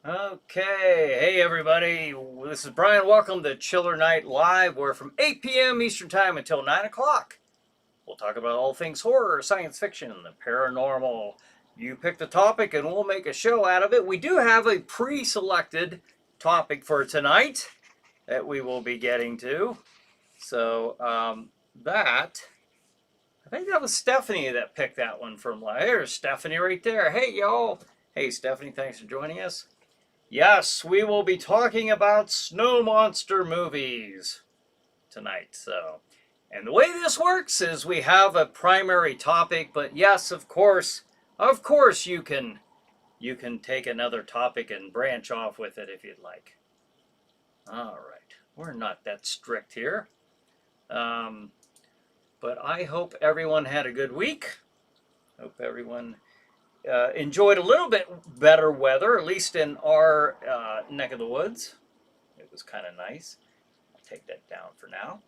Okay, hey everybody, this is Brian. Welcome to ChillerNight Live. We're from 8 p.m. Eastern Time until 9 o'clock. We'll talk about all things horror, science fiction, the paranormal. You pick the topic and we'll make a show out of it. We do have a pre-selected topic for tonight that we will be getting to. So, I think that was Stephanie that picked that one from. There's Stephanie right there. Hey, y'all. Hey, Stephanie, thanks for joining us. Yes, we will be talking about snow monster movies tonight. And the way this works is we have a primary topic, but yes, of course, you can take another topic and branch off with it if you'd like. All right, we're not that strict here, but I hope everyone had a good week. Hope everyone enjoyed a little bit better weather, at least in our neck of the woods. It was kind of nice. I'll take that down for now.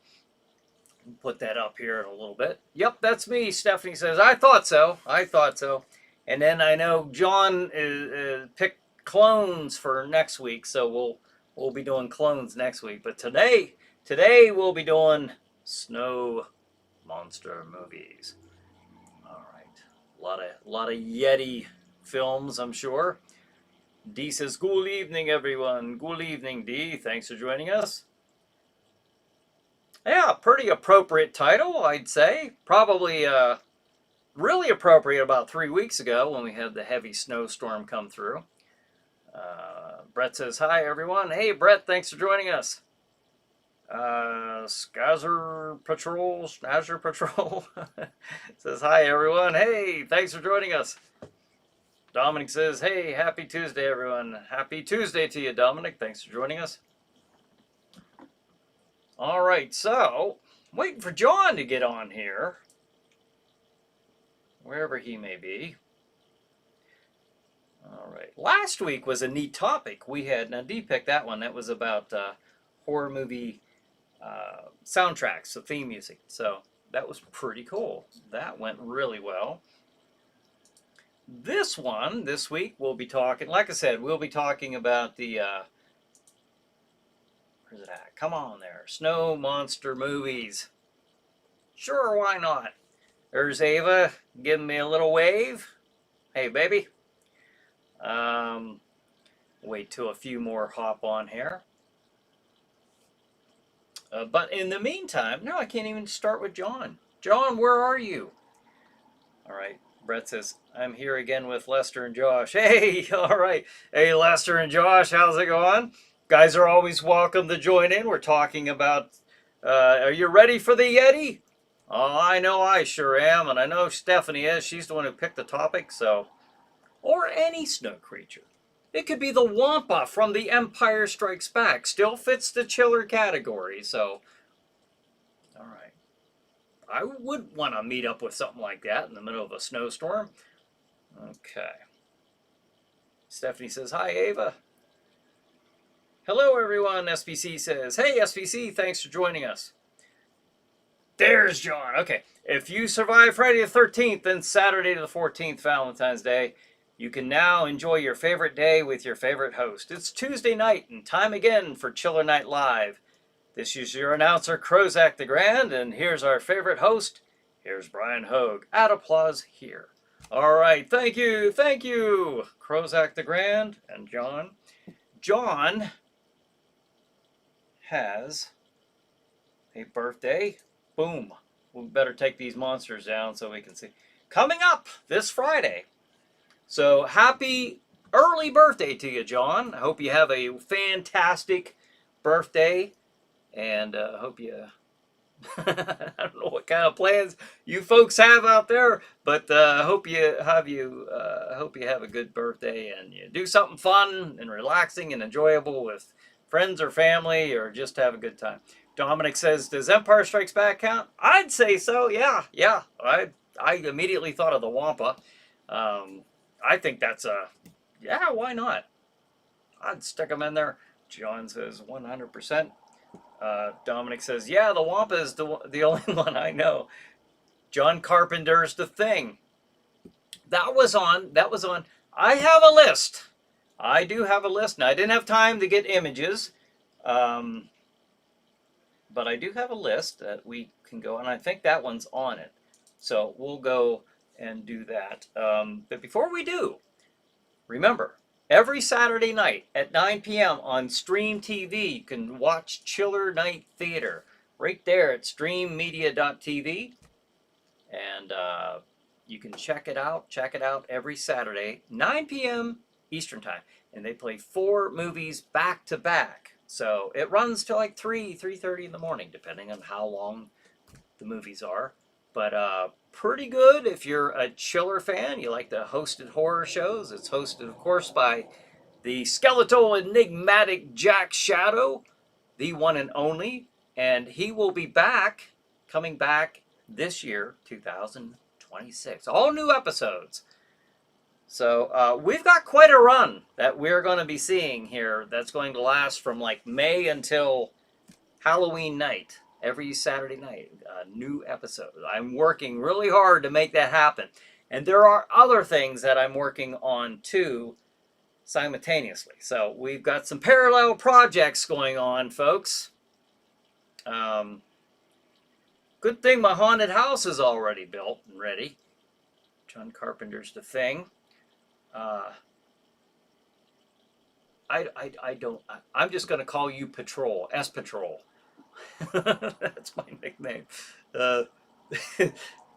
Put that up here in a little bit. Yep, that's me. Stephanie says, I thought so. And then I know John picked clones for next week, so we'll be doing clones next week. But today we'll be doing snow monster movies. A lot of Yeti films, I'm sure. Dee says, good evening, everyone. Good evening, Dee. Thanks for joining us. Yeah, pretty appropriate title, I'd say. Probably really appropriate about 3 weeks ago when we had the heavy snowstorm come through. Brett says, hi, everyone. Hey, Brett, thanks for joining us. Snazzer Patrol says, hi everyone. Hey, thanks for joining us. Dominic says, hey, happy Tuesday, everyone. Happy Tuesday to you, Dominic. Thanks for joining us. All right, so waiting for John to get on here, wherever he may be. All right, last week was a neat topic. Now Dee picked that one. That was about horror movie soundtracks, so theme music. So that was pretty cool. That went really well. This week, we'll be talking, like I said, we'll be talking about the, where's it at? Come on there. Snow monster movies. Sure, why not? There's Ava giving me a little wave. Hey, baby. Wait till a few more hop on here. But in the meantime, no, I can't even start with John. John, where are you? All right. Brett says, I'm here again with Lester and Josh. Hey, all right. Hey, Lester and Josh, how's it going? Guys are always welcome to join in. We're talking about, are you ready for the Yeti? Oh, I know I sure am, and I know Stephanie is. She's the one who picked the topic, so. Or any snow creature. It could be the Wampa from The Empire Strikes Back. Still fits the chiller category, so. All right. I would want to meet up with something like that in the middle of a snowstorm. Okay. Stephanie says, hi, Ava. Hello, everyone, SBC says. Hey, SBC, thanks for joining us. There's John. Okay. If you survive Friday the 13th and Saturday the 14th, Valentine's Day, you can now enjoy your favorite day with your favorite host. It's Tuesday night and time again for ChillerNight Live. This is your announcer, Crozak the Grand, and here's our favorite host. Here's Bryan Hogue. Add applause here. All right, thank you, Crozak the Grand and John. John has a birthday. Boom. We better take these monsters down so we can see. Coming up this Friday. So happy early birthday to you, John. I hope you have a fantastic birthday, and hope you, I don't know what kind of plans you folks have out there, but I hope you have a good birthday and you do something fun and relaxing and enjoyable with friends or family, or just have a good time. Dominic says, does Empire Strikes Back count? I'd say so, yeah. I immediately thought of the Wampa. I think that's yeah, why not? I'd stick them in there. John says 100%. Dominic says, yeah, the Wampa is the only one I know. John Carpenter's The Thing. That was on. I have a list. I do have a list. Now, I didn't have time to get images, um, but I do have a list that we can go, and I think that one's on it. So we'll go and do that. But before we do, remember, every Saturday night at 9 p.m. on Stream TV, you can watch Chiller Night Theater right there at streammedia.tv. And you can check it out. Check it out every Saturday, 9 p.m. Eastern Time. And they play 4 movies back to back. So it runs till like 3:30 in the morning, depending on how long the movies are. But pretty good if you're a Chiller fan. You like the hosted horror shows. It's hosted, of course, by the skeletal enigmatic Jack Shadow, the one and only. And he will be back, coming back this year, 2026. All new episodes. So we've got quite a run that we're going to be seeing here that's going to last from like May until Halloween night. Every Saturday night, a new episode. I'm working really hard to make that happen. And there are other things that I'm working on too simultaneously. So we've got some parallel projects going on, folks. Good thing my haunted house is already built and ready. John Carpenter's The Thing. I'm just going to call you Patrol, S Patrol. That's my nickname.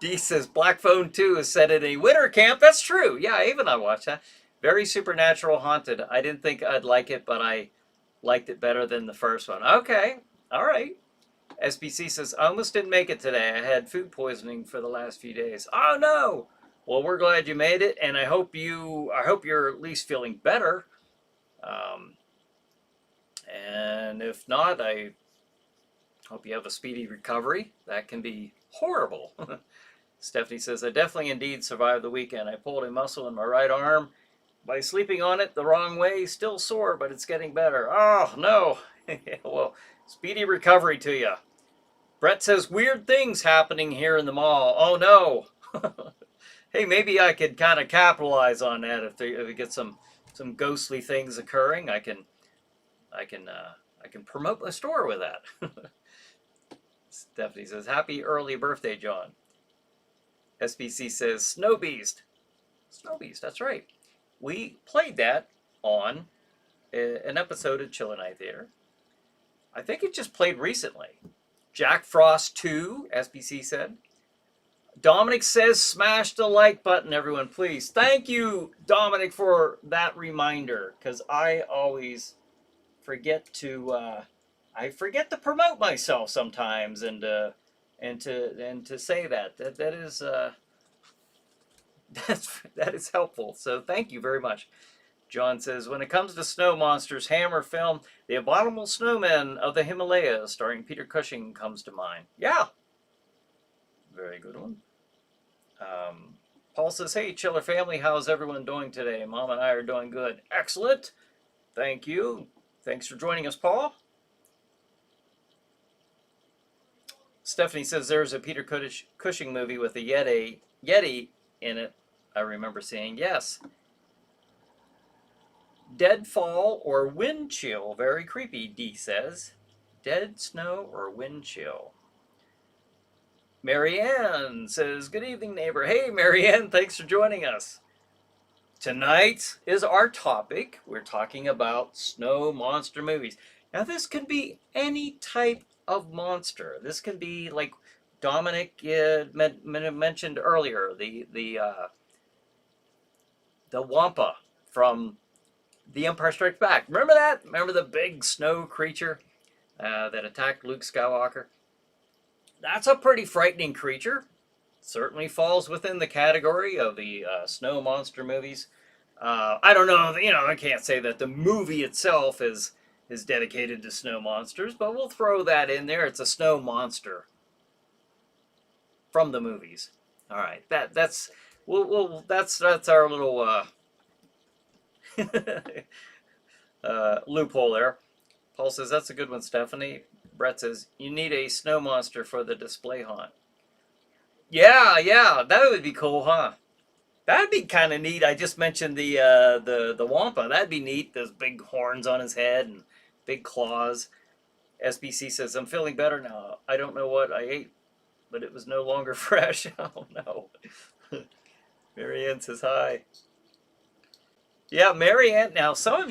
D says Black Phone 2 is set in a winter camp. That's true. Yeah, even I watched that. Very supernatural haunted. I didn't think I'd like it, but I liked it better than the first one. Okay. All right. SBC says, I almost didn't make it today. I had food poisoning for the last few days. Oh no. Well, we're glad you made it, and I hope you're at least feeling better. And if not, I hope you have a speedy recovery. That can be horrible. Stephanie says, I definitely indeed survived the weekend. I pulled a muscle in my right arm by sleeping on it the wrong way. Still sore, but it's getting better. Oh, no. Well, speedy recovery to you. Brett says, weird things happening here in the mall. Oh, no. Hey, maybe I could kind of capitalize on that if we get some ghostly things occurring. I can promote my store with that. Stephanie says, happy early birthday, John. SBC says, Snow Beast. Snow Beast, that's right. We played that on an episode of ChillerNight Theater. I think it just played recently. Jack Frost 2, SBC said. Dominic says, smash the like button, everyone, please. Thank you, Dominic, for that reminder, because I always forget to promote myself sometimes, and to say that is that is helpful. So thank you very much. John says, when it comes to snow monsters, Hammer film The Abominable Snowmen of the Himalayas, starring Peter Cushing, comes to mind. Yeah. Very good one. Paul says, hey, Chiller family, how's everyone doing today? Mom and I are doing good. Excellent. Thank you. Thanks for joining us, Paul. Stephanie says there's a Peter Cushing movie with a Yeti in it. I remember seeing. Yes. Deadfall or wind chill. Very creepy, D says. Dead snow or wind chill. Marianne says, good evening, neighbor. Hey, Marianne, thanks for joining us. Tonight is our topic. We're talking about snow monster movies. Now, this could be any type of monster. This can be like Dominic mentioned earlier, the Wampa from The Empire Strikes Back. Remember that? Remember the big snow creature that attacked Luke Skywalker? That's a pretty frightening creature. Certainly falls within the category of the snow monster movies. I don't know, I can't say that the movie itself is dedicated to snow monsters, but we'll throw that in there. It's a snow monster from the movies. All right, that's our little loophole there. Paul says that's a good one, Stephanie. Brett says you need a snow monster for the display haunt. Yeah, that would be cool, huh? That'd be kind of neat. I just mentioned the wampa. That'd be neat. Those big horns on his head and big claws. SBC says, "I'm feeling better now. I don't know what I ate, but it was no longer fresh." Oh no. Marianne says hi. Yeah, Marianne. Now, some of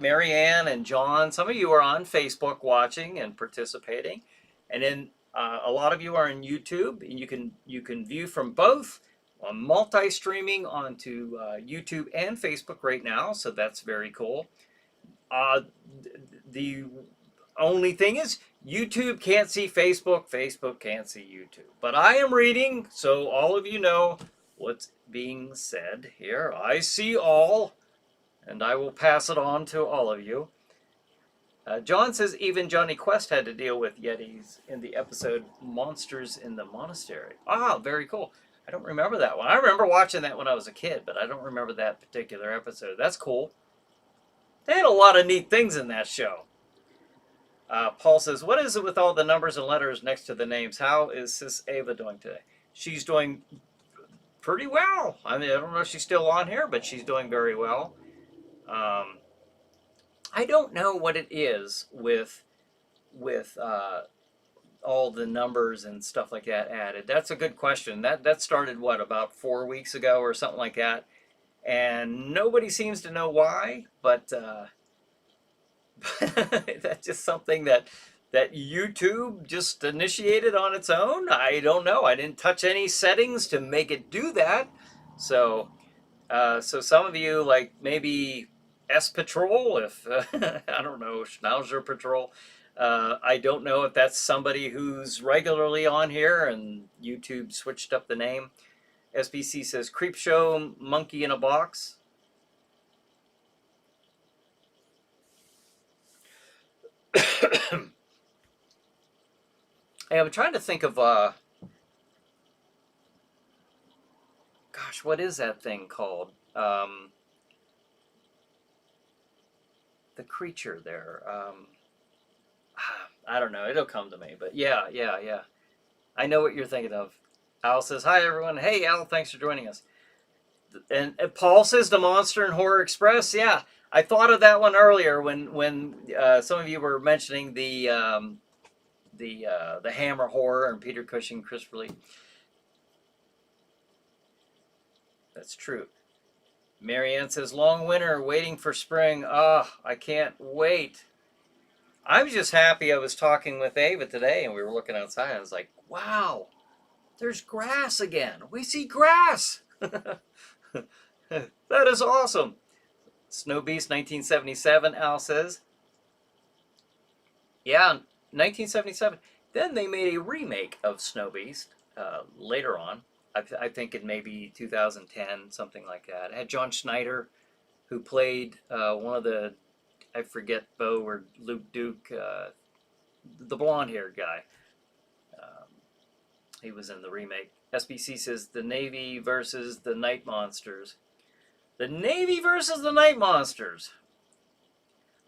Marianne and John, some of you are on Facebook watching and participating, and then a lot of you are on YouTube, and you can view from both. I'm multi-streaming onto YouTube and Facebook right now, so that's very cool. Uh, the only thing is, YouTube can't see Facebook, Facebook can't see YouTube. But I am reading, so all of you know what's being said here. I see all, and I will pass it on to all of you. John says even Johnny Quest had to deal with Yetis in the episode Monsters in the Monastery. Ah, very cool. I don't remember that one. I remember watching that when I was a kid, but I don't remember that particular episode. That's cool. They had a lot of neat things in that show. Paul says, what is it with all the numbers and letters next to the names? How is Sis Ava doing today? She's doing pretty well. I mean, I don't know if she's still on here, but she's doing very well. I don't know what it is with all the numbers and stuff like that added. That's a good question. That started, what, about 4 weeks ago or something like that? And nobody seems to know why, but that's just something that YouTube just initiated on its own. I don't know. I didn't touch any settings to make it do that. So some of you, like maybe S Patrol, if I don't know, Schnauzer Patrol. I don't know if that's somebody who's regularly on here and YouTube switched up the name. SBC says Creep Show Monkey in a Box. Hey, I'm trying to think of gosh, what is that thing called? The creature there. I don't know. It'll come to me. But yeah. I know what you're thinking of. Al says, hi, everyone. Hey, Al, thanks for joining us. And Paul says the Monster and Horror Express. Yeah, I thought of that one earlier when some of you were mentioning the Hammer Horror and Peter Cushing, Christopher Lee. That's true. Marianne says, long winter, waiting for spring. Ah, I can't wait. I was just happy. I was talking with Ava today, and we were looking outside. I was like, wow, there's grass again. We see grass. That is awesome. Snow Beast, 1977, Al says. Yeah, 1977. Then they made a remake of Snow Beast later on. I think in maybe 2010, something like that. It had John Schneider, who played one of the, I forget, Bo or Luke Duke, the blonde-haired guy. He was in the remake. SBC says the Navy versus the Night Monsters. The Navy versus the Night Monsters.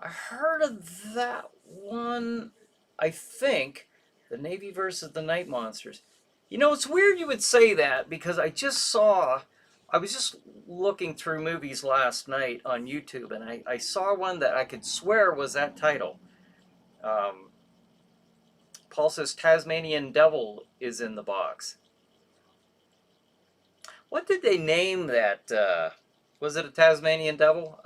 I heard of that one, I think. The Navy versus the Night Monsters. You know, it's weird you would say that because I was just looking through movies last night on YouTube, and I saw one that I could swear was that title. Paul says Tasmanian Devil is in the box. What did they name that? Was it a Tasmanian Devil?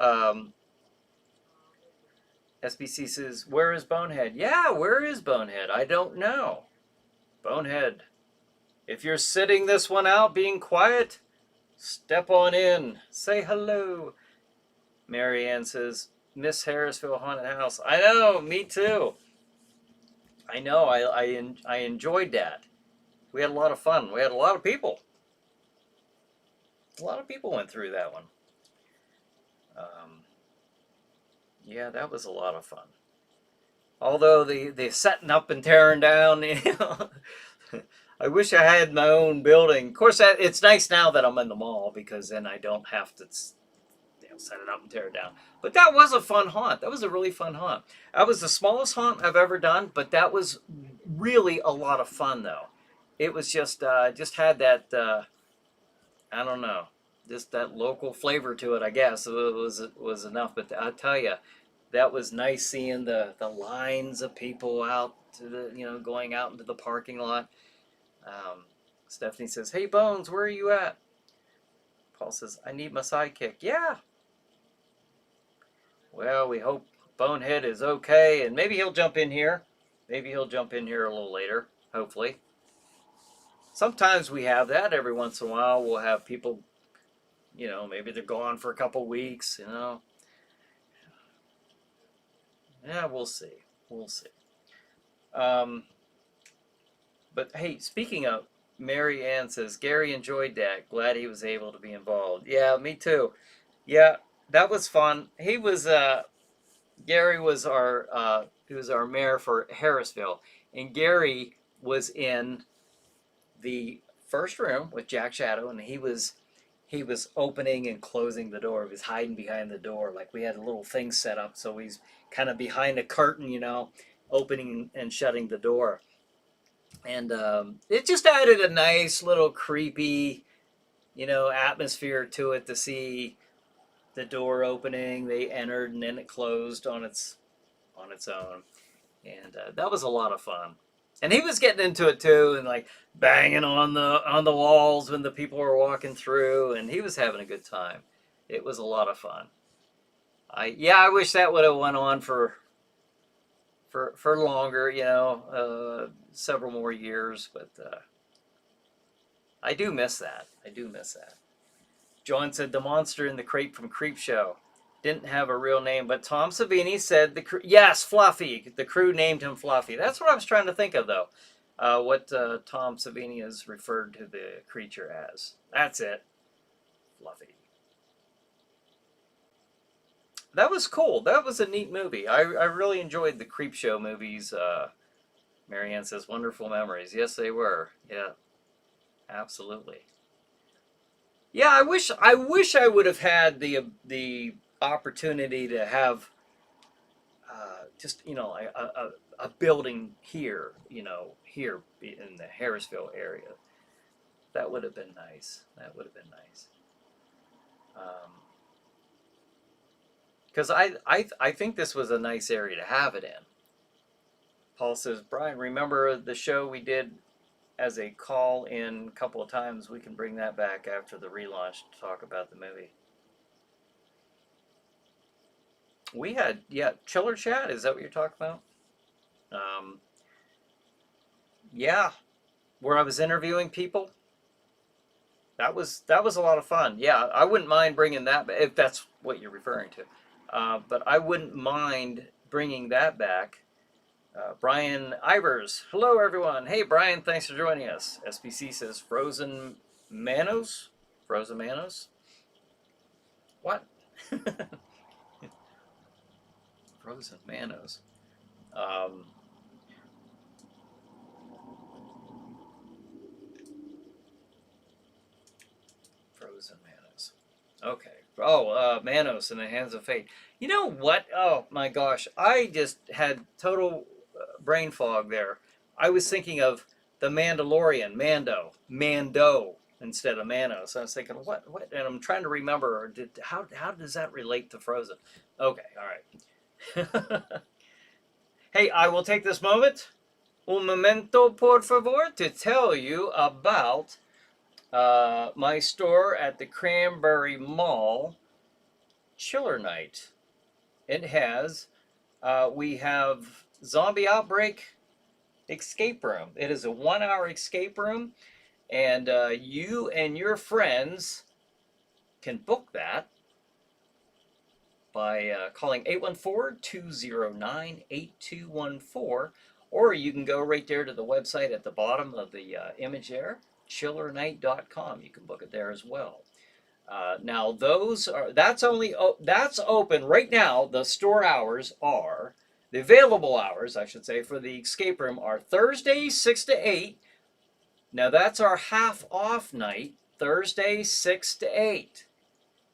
SBC says, where is Bonehead? Yeah, where is Bonehead? I don't know. Bonehead, if you're sitting this one out, being quiet, step on in. Say hello. Marianne says, Miss Harrisville Haunted House. I know, me too. I know, I enjoyed that. We had a lot of fun. We had a lot of people. A lot of people went through that one. Yeah, that was a lot of fun. Although the setting up and tearing down, you know, I wish I had my own building. Of course, it's nice now that I'm in the mall because then I don't have to set it up and tear it down. But that was a fun haunt. That was a really fun haunt. That was the smallest haunt I've ever done, but that was really a lot of fun, though. It was just had that, I don't know. Just that local flavor to it, I guess, was enough. But I tell you, that was nice seeing the lines of people out to the going out into the parking lot. Um, Stephanie says, "Hey Bones, where are you at?" Paul says, "I need my sidekick." Yeah. Well, we hope Bonehead is okay, and maybe he'll jump in here. Maybe he'll jump in here a little later. Hopefully. Sometimes we have that. Every once in a while, we'll have people. Maybe they're gone for a couple weeks. Yeah, we'll see. We'll see. Um, but hey, speaking of, Mary Ann says Gary enjoyed that. Glad he was able to be involved. Yeah, me too. Yeah, that was fun. Gary was our mayor for Harrisville, and Gary was in the first room with Jack Shadow, and he was opening and closing the door. He was hiding behind the door, like we had a little thing set up, so he's kind of behind a curtain, opening and shutting the door, and it just added a nice little creepy, atmosphere to it to see the door opening. They entered and then it closed on its own, and that was a lot of fun. And he was getting into it too, and like banging on the walls when the people were walking through, and he was having a good time. It was a lot of fun. I wish that would have went on for longer, several more years, but I do miss that. I do miss that. John said the monster in the crate from Creepshow didn't have a real name, but Tom Savini said yes, Fluffy. The crew named him Fluffy. That's what I was trying to think of, though. What Tom Savini has referred to the creature as. That's it, Fluffy. That was cool. That was a neat movie. I really enjoyed the Creepshow movies. Marianne says wonderful memories. Yes, they were. Yeah, absolutely. Yeah, I wish I would have had the opportunity to have just a building here, here in the Harrisville area. That would have been nice. That would have been nice. Because I think this was a nice area to have it in. Paul says, Brian, remember the show we did as a call in a couple of times? We can bring that back after the relaunch to talk about the movie. We had, yeah, Chiller Chat. Is that what you're talking about? Um, yeah, where I was interviewing people. That was a lot of fun. Yeah, I wouldn't mind bringing that back, if that's what you're referring to. But I wouldn't mind bringing that back. Brian Ivers, hello everyone. Hey Brian, thanks for joining us. SBC says Frozen Manos. Frozen Manos. What? Frozen Manos. Um, Frozen Manos. Okay. Oh, Manos in the Hands of Fate. You know what? Oh my gosh, I just had total brain fog there. I was thinking of the Mandalorian, Mando instead of Manos. I was thinking, what? And I'm trying to remember, how does that relate to Frozen? Okay, all right. Hey, I will take this moment, un momento por favor, to tell you about my store at the Cranberry Mall, ChillerNight. We have Zombie Outbreak Escape Room. It is a 1 hour escape room, and you and your friends can book that by calling 814-209-8214, or you can go right there to the website at the bottom of the image there, ChillerNight.com. You can book it there as well. Now that's open right now. The store hours are the available hours, I should say, for the escape room are Thursday 6 to 8. Now that's our half off night, Thursday 6 to 8.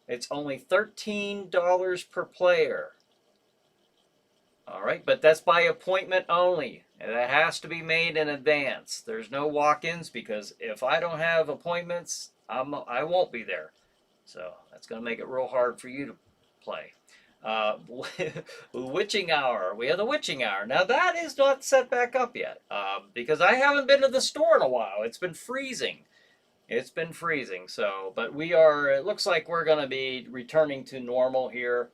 It's only $13 per player. All right, but that's by appointment only. And that has to be made in advance. There's no walk-ins because if I don't have appointments, I won't be there. So that's going to make it real hard for you to play. Witching Hour. We have the Witching Hour. Now that is not set back up yet because I haven't been to the store in a while. It's been freezing. It's been freezing. So, but we are. It looks like we're going to be returning to normal here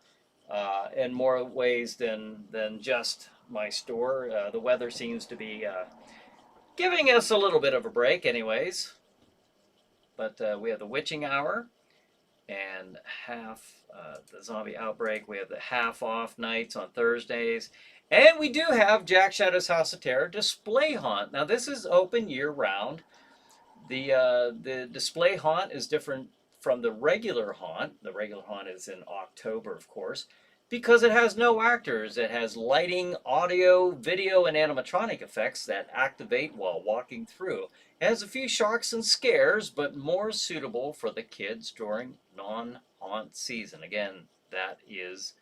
in more ways than just my store. The weather seems to be giving us a little bit of a break, anyways. But we have the Witching Hour and half the zombie outbreak. We have the half off nights on Thursdays. And we do have Jack Shadow's House of Terror Display Haunt. Now this is open year round. The display haunt is different from the regular haunt. The regular haunt is in October, of course, because it has no actors. It has lighting, audio, video, and animatronic effects that activate while walking through. It has a few shocks and scares, but more suitable for the kids during non-haunt season. Again, that is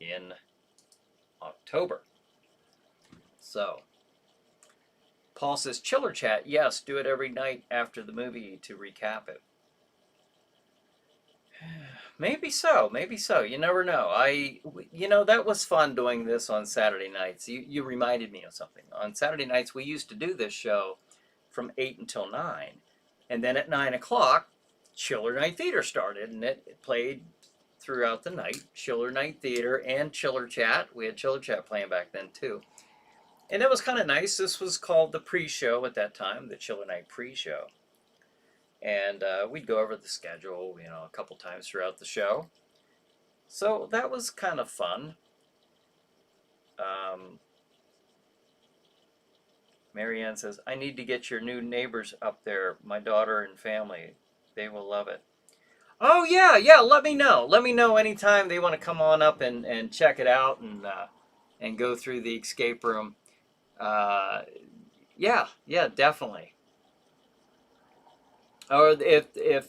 in October. So, Paul says, Chiller Chat, yes, do it every night after the movie to recap it. Maybe so, maybe so. You never know. That was fun doing this on Saturday nights. You reminded me of something. On Saturday nights, we used to do this show from 8 until 9. And then at 9 o'clock, ChillerNight Theater started, and it played throughout the night. ChillerNight Theater and Chiller Chat. We had Chiller Chat playing back then, too. And it was kind of nice. This was called the pre-show at that time, the ChillerNight pre-show. And we'd go over the schedule, a couple times throughout the show. So that was kind of fun. Marianne says, I need to get your new neighbors up there, my daughter and family. They will love it. Oh, yeah, let me know. Let me know anytime they want to come on up and check it out and go through the escape room. Yeah, definitely. Or if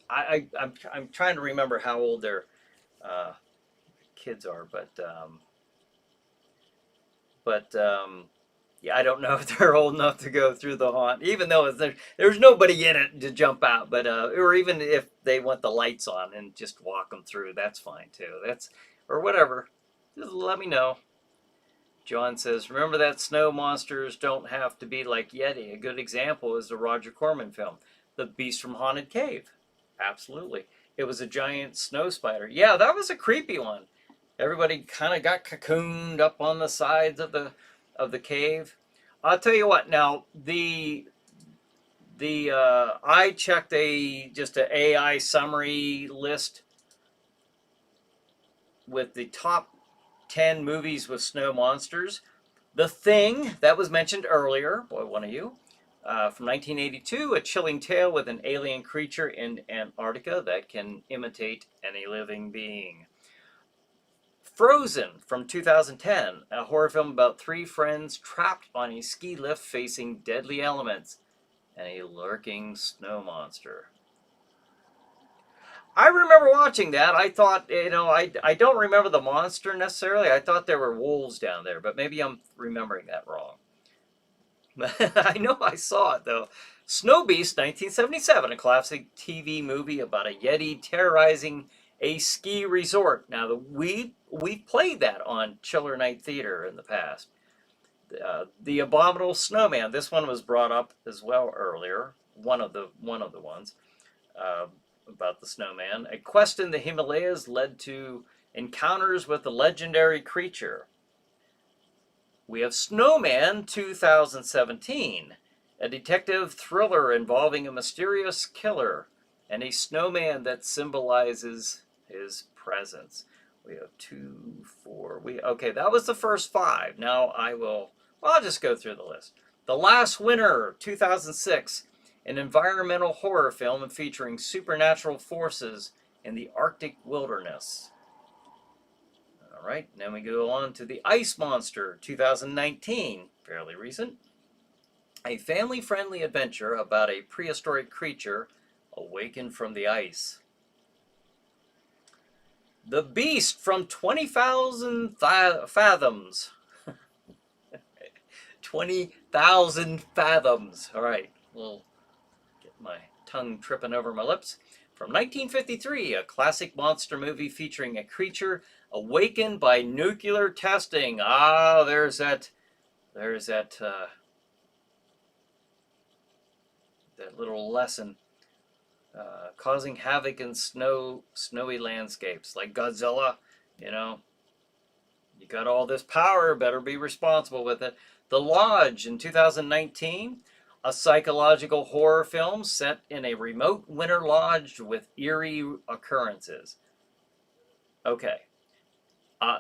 I'm trying to remember how old their kids are, but yeah, I don't know if they're old enough to go through the haunt, even though there's nobody in it to jump out. But or even if they want the lights on and just walk them through, that's fine too. Or whatever. Just let me know. John says, remember that snow monsters don't have to be like Yeti. A good example is the Roger Corman film, The Beast from Haunted Cave. Absolutely. It was a giant snow spider. Yeah, that was a creepy one. Everybody kind of got cocooned up on the sides of the cave. I'll tell you what. Now I checked just an AI summary list with the top 10 movies with snow monsters. The Thing, that was mentioned earlier, boy, one of you, from 1982, a chilling tale with an alien creature in Antarctica that can imitate any living being. Frozen from 2010, a horror film about three friends trapped on a ski lift facing deadly elements and a lurking snow monster. I remember watching that. I thought, I don't remember the monster necessarily. I thought there were wolves down there, but maybe I'm remembering that wrong. I know I saw it, though. Snow Beast, 1977, a classic TV movie about a Yeti terrorizing a ski resort. Now, we played that on ChillerNight Theater in the past. The Abominable Snowman. This one was brought up as well earlier. One of the ones. About the snowman. A quest in the Himalayas led to encounters with the legendary creature. We have Snowman 2017, a detective thriller involving a mysterious killer and a snowman that symbolizes his presence. We have 2, 4. Okay, that was the first 5. Now I'll just go through the list. The Last Winter 2006. An environmental horror film featuring supernatural forces in the Arctic wilderness. All right, and then we go on to The Ice Monster, 2019, fairly recent. A family-friendly adventure about a prehistoric creature awakened from the ice. The Beast from 20,000 Fathoms. 20,000 fathoms. All right, we'll get my tongue tripping over my lips. From 1953, a classic monster movie featuring a creature awakened by nuclear testing. Ah, there's that little lesson. Causing havoc in snowy landscapes like Godzilla. You know, you got all this power, better be responsible with it. The Lodge in 2019, a psychological horror film set in a remote winter lodge with eerie occurrences. Okay.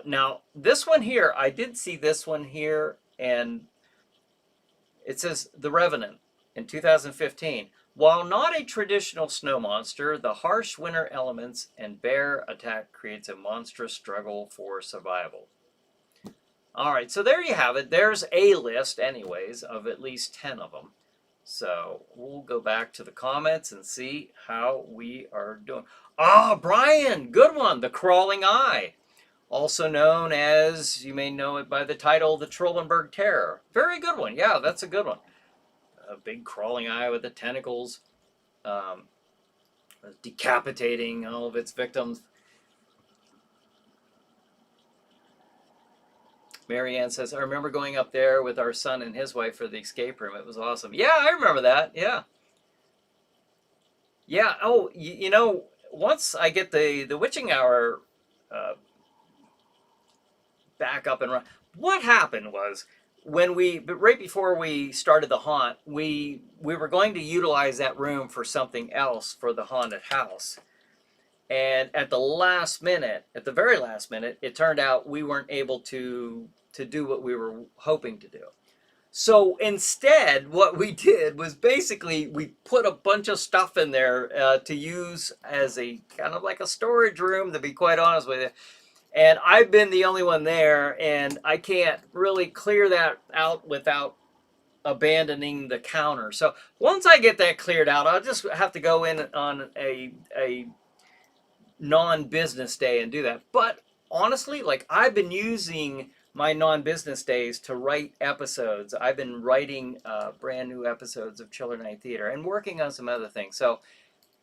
Now, this one here, I did see this one here, and it says The Revenant in 2015. While not a traditional snow monster, the harsh winter elements and bear attack creates a monstrous struggle for survival. All right, so there you have it. There's a list, anyways, of at least 10 of them. So we'll go back to the comments and see how we are doing. Ah, Brian, good one. The Crawling Eye, also known as, you may know it by the title, the Trollenberg Terror. Very good one. Yeah, that's a good one. A big crawling eye with the tentacles, decapitating all of its victims. Marianne says, I remember going up there with our son and his wife for the escape room. It was awesome. Yeah, I remember that. Yeah. Yeah. Oh, you know, once I get the witching hour back up and run, what happened was, right before we started the haunt, we were going to utilize that room for something else for the haunted house. And at the very last minute, it turned out we weren't able to do what we were hoping to do. So instead, what we did was basically we put a bunch of stuff in there to use as a kind of like a storage room, to be quite honest with you. And I've been the only one there, and I can't really clear that out without abandoning the counter. So once I get that cleared out, I'll just have to go in on a non-business day and do that. But honestly, like, I've been using my non-business days to write episodes. I've been writing brand new episodes of ChillerNight Theater and working on some other things. So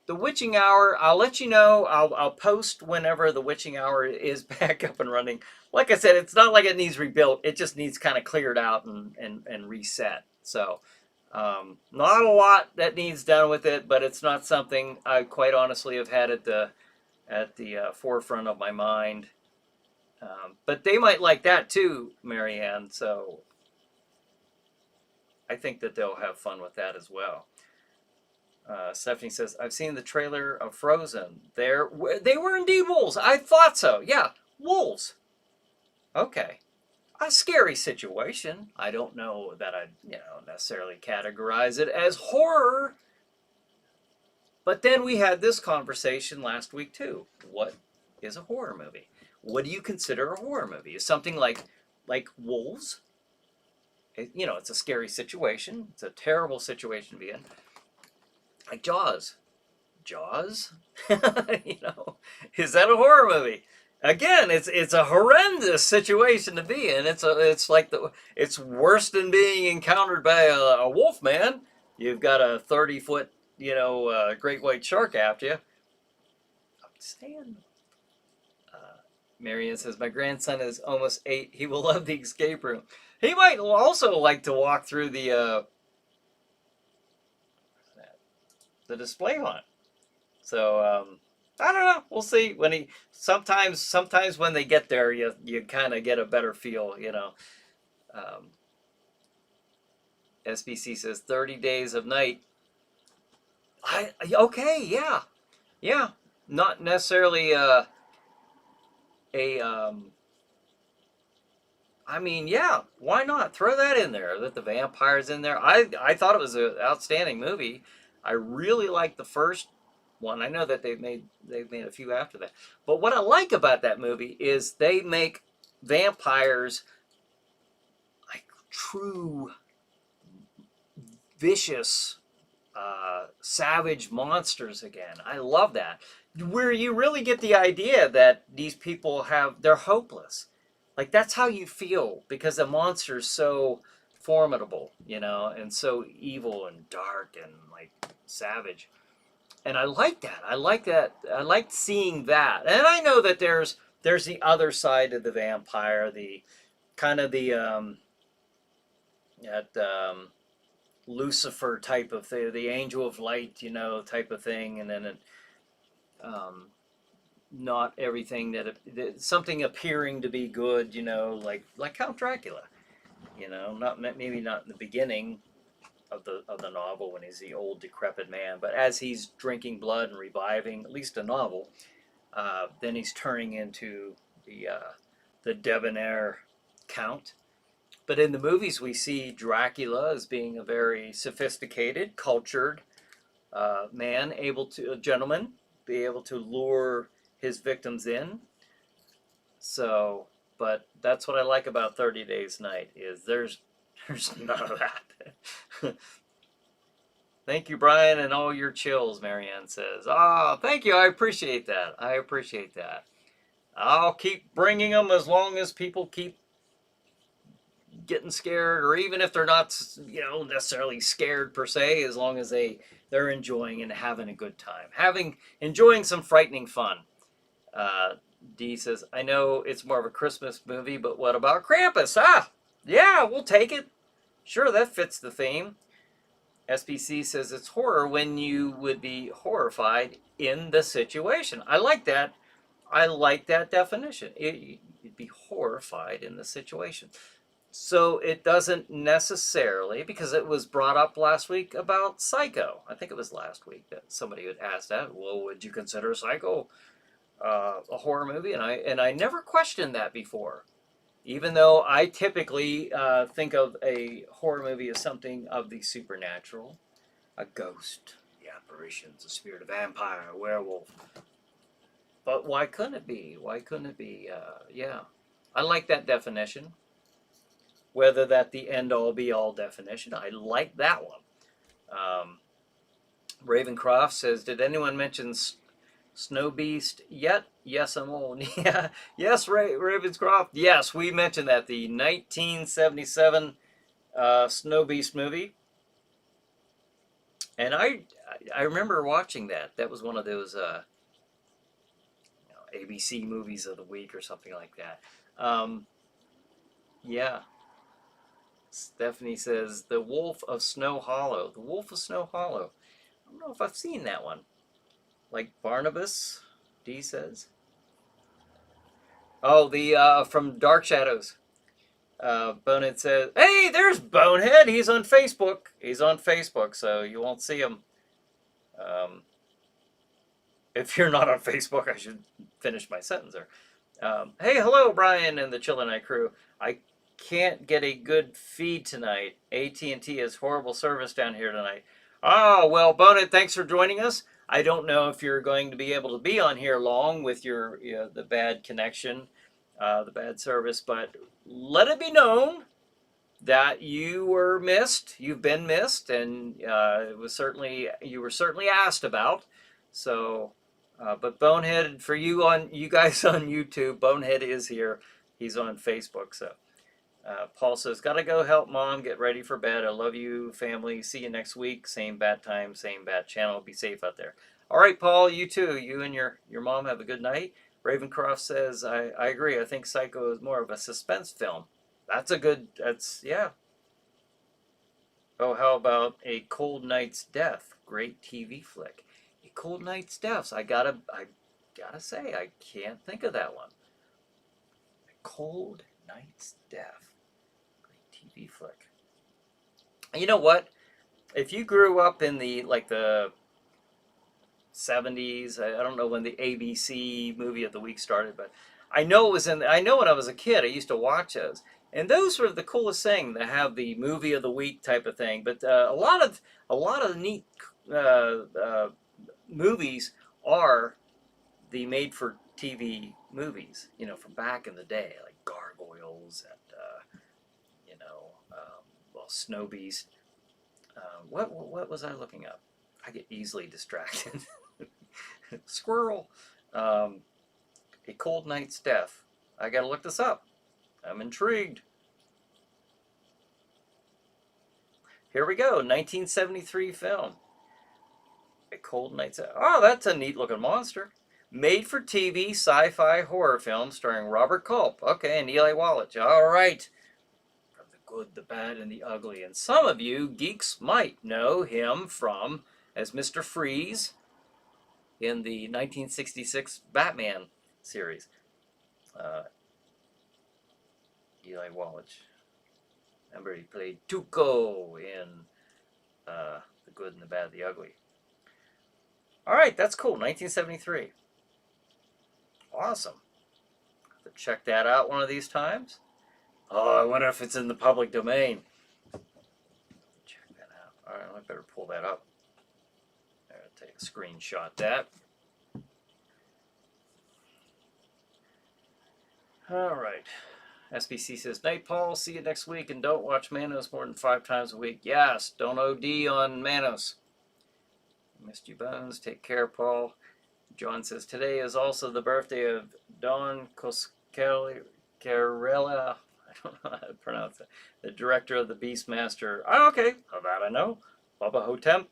the witching hour, I'll let you know. I'll post whenever the witching hour is back up and running. Like I said, it's not like it needs rebuilt. It just needs kind of cleared out and reset. So not a lot that needs done with it, but it's not something I quite honestly have had at the forefront of my mind. But they might like that too, Marianne. So I think that they'll have fun with that as well. Stephanie says, I've seen the trailer of Frozen. They were indeed wolves. I thought so. Yeah, wolves. Okay. A scary situation. I don't know that I'd necessarily categorize it as horror. But then we had this conversation last week too. What is a horror movie? What do you consider a horror movie? Is something like wolves? It's a scary situation. It's a terrible situation to be in. Like Jaws. Jaws? Is that a horror movie? Again, it's a horrendous situation to be in. It's worse than being encountered by a wolf man. You've got a 30-foot, great white shark after you. I'm saying. Marianne says, my grandson is almost 8. He will love the escape room. He might also like to walk through the display haunt. So I don't know. We'll see. Sometimes when they get there, you kind of get a better feel. SBC says 30 Days of Night. Okay, yeah. Not necessarily why not throw that in there? That the vampire's in there. I thought it was an outstanding movie. I really liked the first one. I know that they've made a few after that. But what I like about that movie is they make vampires like true vicious savage monsters again. I love that. Where you really get the idea that these people they're hopeless. Like, that's how you feel, because the monster's so formidable, you know, and so evil and dark and like savage. And I like that. I like that. I like seeing that. And I know that there's the other side of the vampire, the kind of the that Lucifer type of thing, the angel of light, you know, type of thing, and then um, not everything that something appearing to be good, you know, like Count Dracula, you know, not maybe not in the beginning of the novel when he's the old decrepit man, but as he's drinking blood and reviving, at least a novel, then he's turning into the debonair count. But in the movies, we see Dracula as being a very sophisticated, cultured man, a gentleman, be able to lure his victims in. So, but that's what I like about 30 Days Night is there's none of that. Thank you, Brian, and all your chills, Marianne says. Ah, oh, thank you. I appreciate that. I appreciate that. I'll keep bringing them as long as people keep getting scared, or even if they're not, you know, necessarily scared per se, as long as they're enjoying and having a good time, enjoying some frightening fun. Uh, D says, I know it's more of a Christmas movie, but what about Krampus? Ah, yeah, we'll take it. Sure, that fits the theme. SPC says it's horror when you would be horrified in the situation. I like that. I like that definition. You'd be horrified in the situation. So it doesn't necessarily, because it was brought up last week about Psycho. I think it was last week that somebody had asked that. Well, would you consider Psycho a horror movie? And I never questioned that before. Even though I typically think of a horror movie as something of the supernatural, a ghost, the apparitions, a spirit, a vampire, a werewolf. But why couldn't it be? Why couldn't it be? Yeah, I like that definition. Whether that the end-all be-all definition, I like that one. Ravencroft says, did anyone mention Snow Beast yet? Yes, I'm old. Yeah. Yes, Ravenscroft. Yes, we mentioned that. The 1977 Snow Beast movie. And I remember watching that. That was one of those ABC movies of the week or something like that. Yeah. Stephanie says, The Wolf of Snow Hollow. The Wolf of Snow Hollow. I don't know if I've seen that one. Like Barnabas, D says. Oh, the from Dark Shadows. Bonehead says, hey, there's Bonehead. He's on Facebook. He's on Facebook, so you won't see him. If you're not on Facebook, I should finish my sentence there. Hey, hello, Brian and the ChillerNight crew. I can't get a good feed tonight. AT&T has horrible service down here tonight. Oh, well, Bonehead, thanks for joining us. I don't know if you're going to be able to be on here long with your the bad connection, the bad service, but let it be known that you were missed. You've been missed, and you were certainly asked about. So, but Bonehead, for you guys on YouTube, Bonehead is here. He's on Facebook. So, Paul says, gotta go help mom get ready for bed. I love you, family. See you next week. Same bat time, same bat channel. Be safe out there. All right, Paul, you too. You and your mom have a good night. Ravencroft says, I agree. I think Psycho is more of a suspense film. Yeah. Oh, how about A Cold Night's Death? Great TV flick. A Cold Night's Death. I gotta say, I can't think of that one. A Cold Night's Death. Great TV flick. You know what? If you grew up in the 70s, I don't know when the ABC movie of the week started, but I know when I was a kid, I used to watch those. And those were the coolest thing to have the movie of the week type of thing. But a lot of the neat movies are the made-for-TV movies, from back in the day, like Gargoyles and Snow Beast. What was I looking up? I get easily distracted. Squirrel. A Cold Night's Death. I gotta look this up. I'm intrigued. here we go, 1973 film. A Cold Night's Out. Oh, that's a neat looking monster. Made for TV sci-fi horror film starring Robert Culp. Okay, and Eli Wallach. All right. From The Good, the Bad, and the Ugly. And some of you geeks might know him from as Mr. Freeze in the 1966 Batman series. Eli Wallach. Remember, he played Tuco in The Good and the Bad, the Ugly. All right, that's cool. 1973. Awesome. Have to check that out one of these times. Oh, I wonder if it's in the public domain. Check that out. All right, I better pull that up. I'll take a screenshot of that. All right. SBC says, "Night, Paul. See you next week, and don't watch Manos more than 5 times a week." Yes, don't OD on Manos. Missed you, Bones. Take care, Paul. John says, "Today is also the birthday of Don Coscarella." I don't know how to pronounce it. The director of the Beastmaster. Oh, okay, that I know. Bubba Hotep.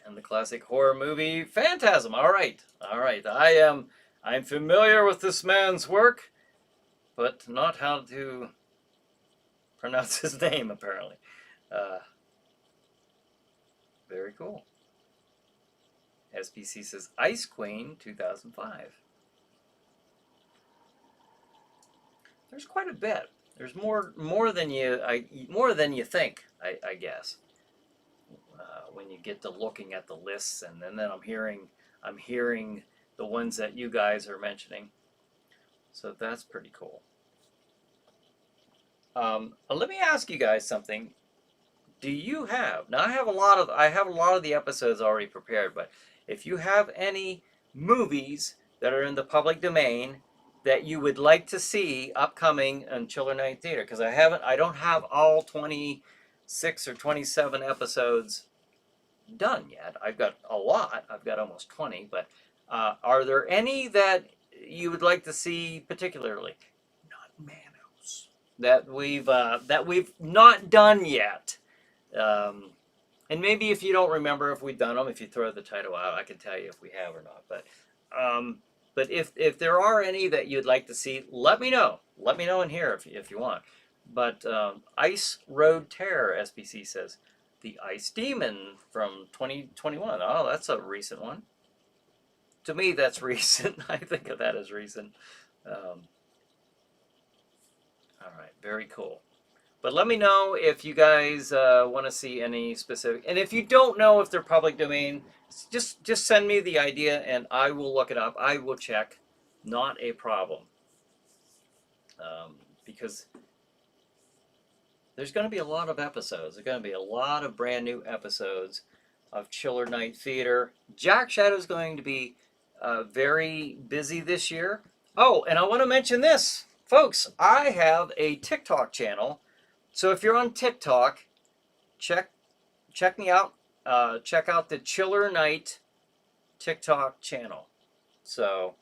And the classic horror movie Phantasm. All right. I'm familiar with this man's work, but not how to pronounce his name, apparently. Very cool. SPC says Ice Queen 2005. There's quite a bit. There's more than you think, I guess. When you get to looking at the lists, and then I'm hearing the ones that you guys are mentioning. So that's pretty cool. Let me ask you guys something. Do you have, now I have a lot of the episodes already prepared, but if you have any movies that are in the public domain that you would like to see upcoming on ChillerNight Theater, because I don't have all 26 or 27 episodes done yet. I've got a lot. I've got almost 20, but are there any that you would like to see particularly? Not Manos. That we've not done yet. And maybe if you don't remember if we've done them, if you throw the title out, I can tell you if we have or not. But if there are any that you'd like to see, let me know. Let me know in here if you want. But Ice Road Terror, SBC says, The Ice Demon from 2021. Oh, that's a recent one. To me, that's recent. I think of that as recent. All right, very cool. But let me know if you guys want to see any specific. And if you don't know if they're public domain, just send me the idea and I will look it up. I will check. Not a problem. Because there's going to be a lot of episodes. There's going to be a lot of brand new episodes of ChillerNight Theater. Jack Shadow's going to be very busy this year. Oh, and I want to mention this. Folks, I have a TikTok channel. So if you're on TikTok, check me out. Check out the ChillerNight TikTok channel. So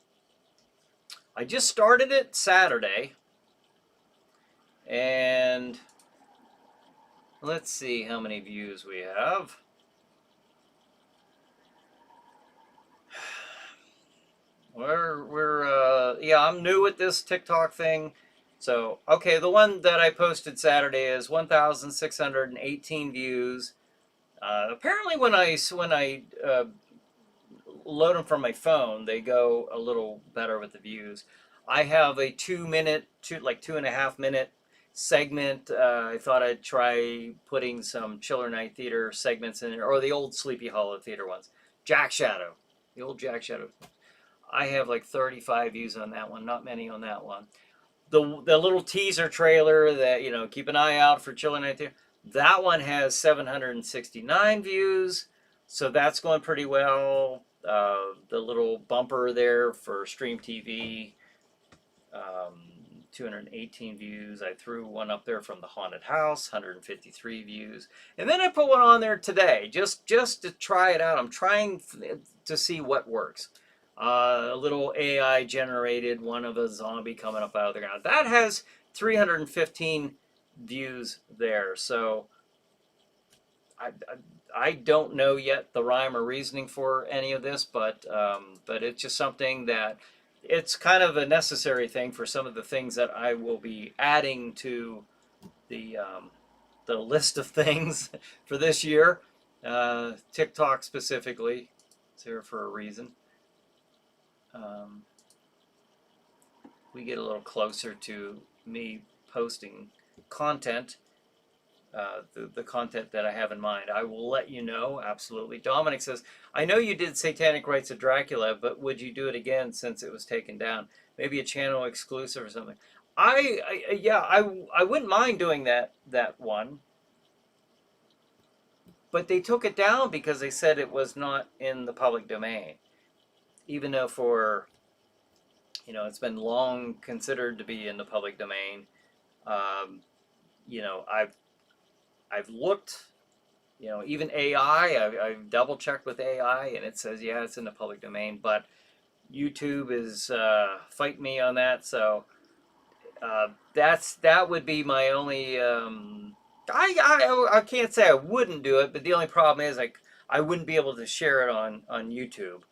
I just started it Saturday. And let's see how many views we have. Yeah, I'm new at this TikTok thing. So, okay, the one that I posted Saturday is 1,618 views. Apparently when I load them from my phone, they go a little better with the views. I have a 2.5 minute segment. I thought I'd try putting some ChillerNight Theater segments in there, or the old Sleepy Hollow Theater ones. Jack Shadow, the old Jack Shadow. I have like 35 views on that one, not many on that one. The little teaser trailer that, keep an eye out for ChillerNight Theater. That one has 769 views, so that's going pretty well. The little bumper there for Stream TV, 218 views. I threw one up there from the Haunted House, 153 views. And then I put one on there today, just to try it out. I'm trying to see what works. A little AI generated one of a zombie coming up out of the ground. That has 315 views there. So I don't know yet the rhyme or reasoning for any of this, but it's just something that it's kind of a necessary thing for some of the things that I will be adding to the list of things for this year. TikTok specifically, it's here for a reason. We get a little closer to me posting content. The content that I have in mind. I will let you know, absolutely. Dominic says, I know you did Satanic Rites of Dracula, but would you do it again since it was taken down? Maybe a channel exclusive or something. I wouldn't mind doing that one. But they took it down because they said it was not in the public domain. Even though it's been long considered to be in the public domain. I've looked, even AI, I've double checked with AI and it says, yeah, it's in the public domain, but YouTube is fighting me on that. So that would be my only, I can't say I wouldn't do it, but the only problem is I wouldn't be able to share it on YouTube.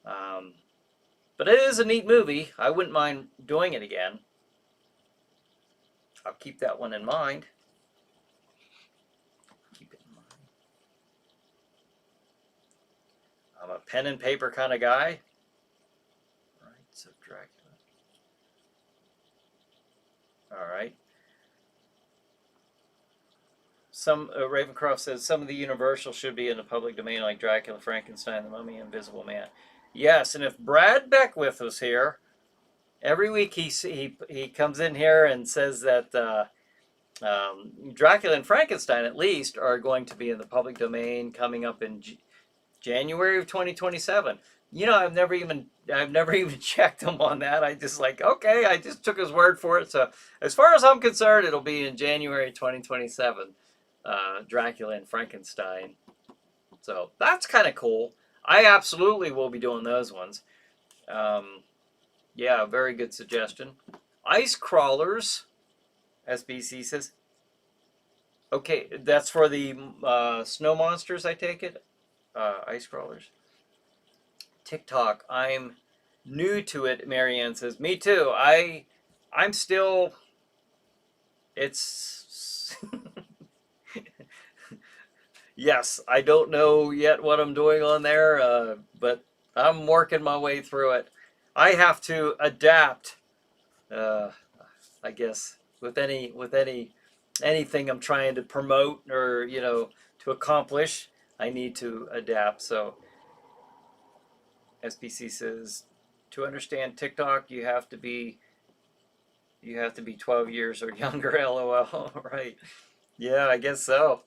But it is a neat movie. I wouldn't mind doing it again. I'll keep that one in mind. I'm a pen and paper kind of guy. Rites of Dracula. All right. Ravencroft says some of the Universal should be in the public domain, like Dracula, Frankenstein, the Mummy, Invisible Man. Yes, and if Brad Beckwith was here, every week he comes in here and says that Dracula and Frankenstein, at least, are going to be in the public domain coming up in January of 2027. I've never even checked him on that. I just okay, I just took his word for it. So as far as I'm concerned, it'll be in January 2027, Dracula and Frankenstein. So that's kind of cool. I absolutely will be doing those ones. Yeah, very good suggestion. Ice crawlers, SBC says. Okay, that's for the snow monsters, I take it? Ice crawlers. TikTok, I'm new to it, Marianne says. Me too. I'm still... It's... Yes, I don't know yet what I'm doing on there, but I'm working my way through it. I have to adapt, I guess, with anything I'm trying to promote or, to accomplish. I need to adapt. So SPC says, to understand TikTok, you have to be 12 years or younger. LOL. Right? Yeah, I guess so.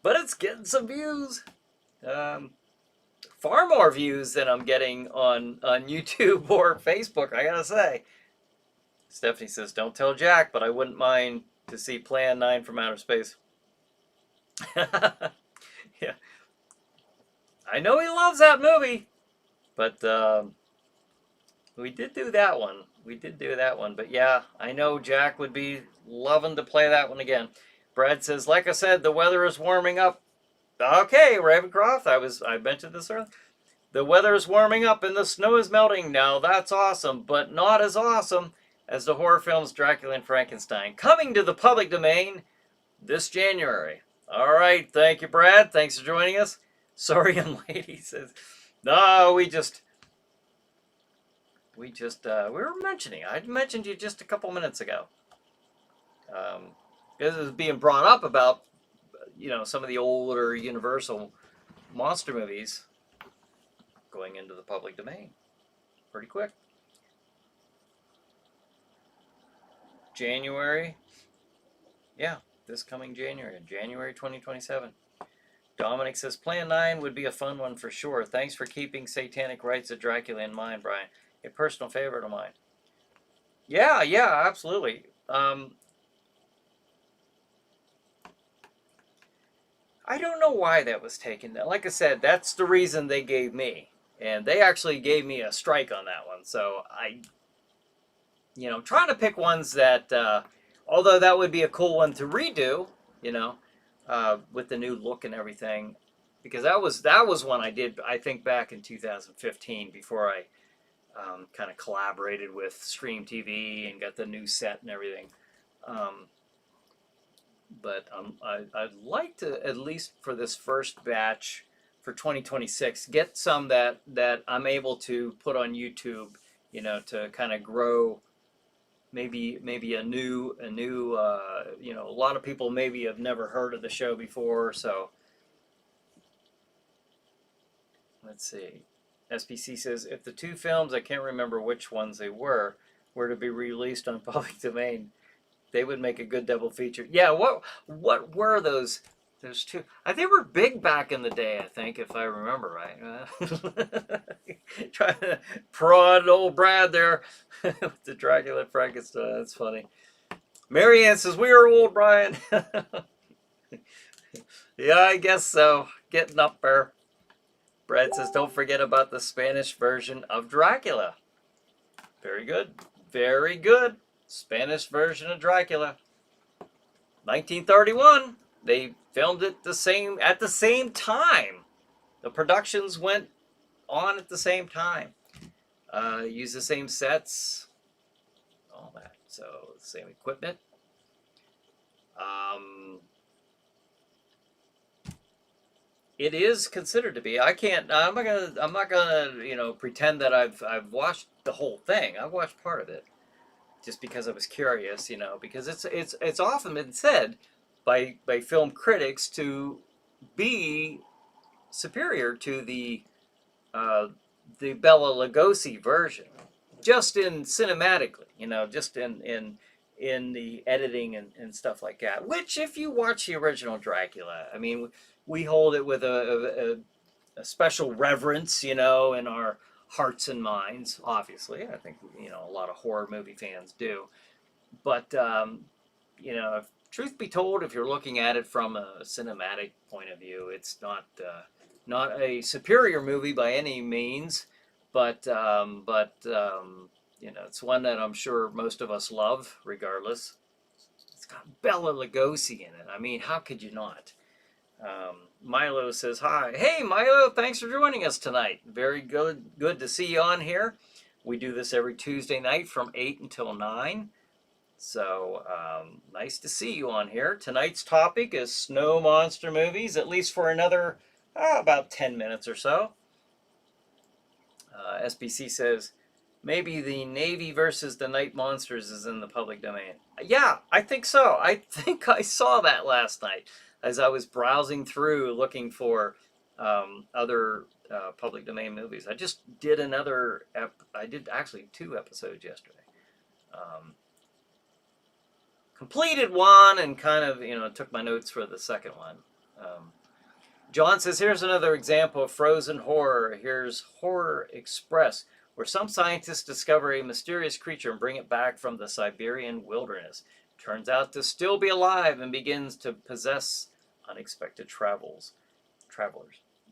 But it's getting some views. Far more views than I'm getting on YouTube or Facebook, I gotta say. Stephanie says, don't tell Jack, but I wouldn't mind to see Plan 9 from Outer Space. Yeah. I know he loves that movie, but we did do that one. But yeah, I know Jack would be loving to play that one again. Brad says, like I said, the weather is warming up. Okay, Ravencroft, I mentioned this earlier. The weather is warming up and the snow is melting. Now that's awesome, but not as awesome as the horror films Dracula and Frankenstein, coming to the public domain this January. All right, thank you, Brad. Thanks for joining us. Sorry, young lady says, no, we were mentioning. I mentioned you just a couple minutes ago. This is being brought up about, some of the older Universal monster movies going into the public domain pretty quick. January. Yeah, this coming January 2027. Dominic says, Plan 9 would be a fun one for sure. Thanks for keeping Satanic Rites of Dracula in mind, Brian. A personal favorite of mine. Yeah, absolutely. I don't know why that was taken. Like I said, that's the reason they gave me. And they actually gave me a strike on that one. So trying to pick ones that, although that would be a cool one to redo, with the new look and everything, because that was one I did, I think, back in 2015, before I kind of collaborated with Stream TV and got the new set and everything. Um, but I'd like to, at least for this first batch for 2026, get some that I'm able to put on YouTube, to kind of grow. Maybe a new a lot of people maybe have never heard of the show before. So let's see. SPC says, if the two films, I can't remember which ones they were to be released on public domain, they would make a good double feature. Yeah, what were those? Those two. They were big back in the day, I think, if I remember right. Trying to prod old Brad there with the Dracula Frankenstein. That's funny. Marianne says, we are old, Brian. Yeah, I guess so. Getting up there. Brad says, don't forget about the Spanish version of Dracula. Very good. Very good. Spanish version of Dracula. 1931. They filmed it at the same time. The productions went on at the same time. Used the same sets. All that. So, same equipment. It is considered to be. I'm not gonna pretend that I've watched the whole thing. I watched part of it just because I was curious, because it's often been said by film critics to be superior to the Bela Lugosi version, just in cinematically, just in the editing and stuff like that. Which, if you watch the original Dracula, I mean, we hold it with a special reverence, in our hearts and minds. Obviously, I think a lot of horror movie fans do. But truth be told, if you're looking at it from a cinematic point of view, it's not a superior movie by any means. But it's one that I'm sure most of us love, regardless. It's got Bela Lugosi in it. I mean, how could you not? Milo says, hi. Hey, Milo, thanks for joining us tonight. Very good to see you on here. We do this every Tuesday night from 8 until 9. So, nice to see you on here. Tonight's topic is snow monster movies, at least for another about 10 minutes or so. SBC says, maybe the Navy versus the Night Monsters is in the public domain. Yeah, I think so. I think I saw that last night as I was browsing through looking for other public domain movies. I just did I did actually 2 episodes yesterday. Completed one and kind of, took my notes for the second one. John says, here's another example of frozen horror. Here's Horror Express, where some scientists discover a mysterious creature and bring it back from the Siberian wilderness. Turns out to still be alive and begins to possess unexpected travelers.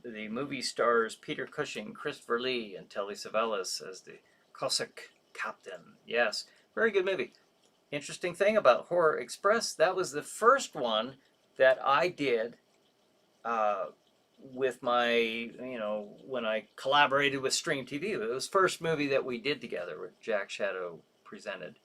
The movie stars Peter Cushing, Christopher Lee, and Telly Savalas as the Cossack captain. Yes, very good movie. Interesting thing about Horror Express, that was the first one that I did with my, when I collaborated with Stream TV. It was the first movie that we did together, with Jack Shadow presented.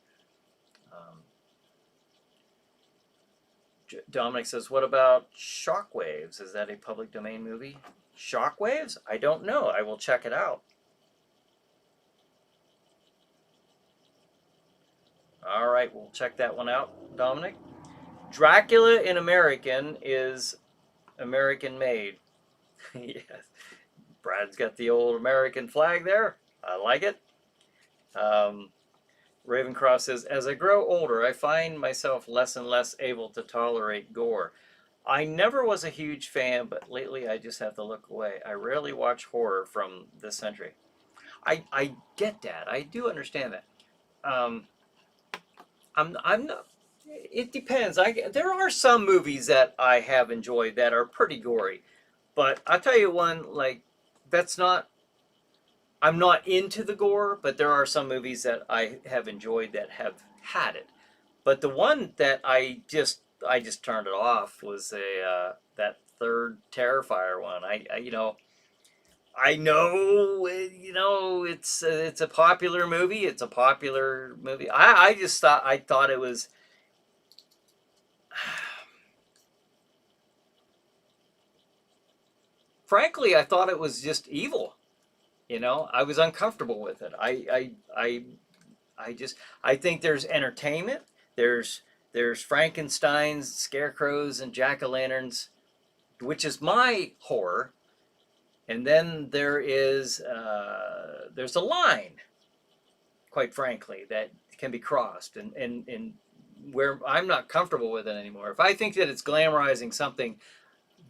Dominic says, what about Shockwaves? Is that a public domain movie? Shockwaves? I don't know. I will check it out. All right, we'll check that one out, Dominic. Dracula in American is American made. Yes. Brad's got the old American flag there. I like it. Ravencroft says, as I grow older, I find myself less and less able to tolerate gore. I never was a huge fan, but lately I just have to look away. I rarely watch horror from this century. I get that. I do understand that. I'm not. It depends. There are some movies that I have enjoyed that are pretty gory, but I'll tell you one, like, that's not. I'm not into the gore, but there are some movies that I have enjoyed that have had it. But the one that I just turned it off was that third Terrifier one. I know, it's a popular movie. It's a popular movie. I just thought it was. Frankly, I thought it was just evil. I was uncomfortable with it. I think there's entertainment. There's there's Frankenstein's, scarecrows, and jack-o'-lanterns, which is my horror. And then there's a line, quite frankly, that can be crossed, and where I'm not comfortable with it anymore. If I think that it's glamorizing something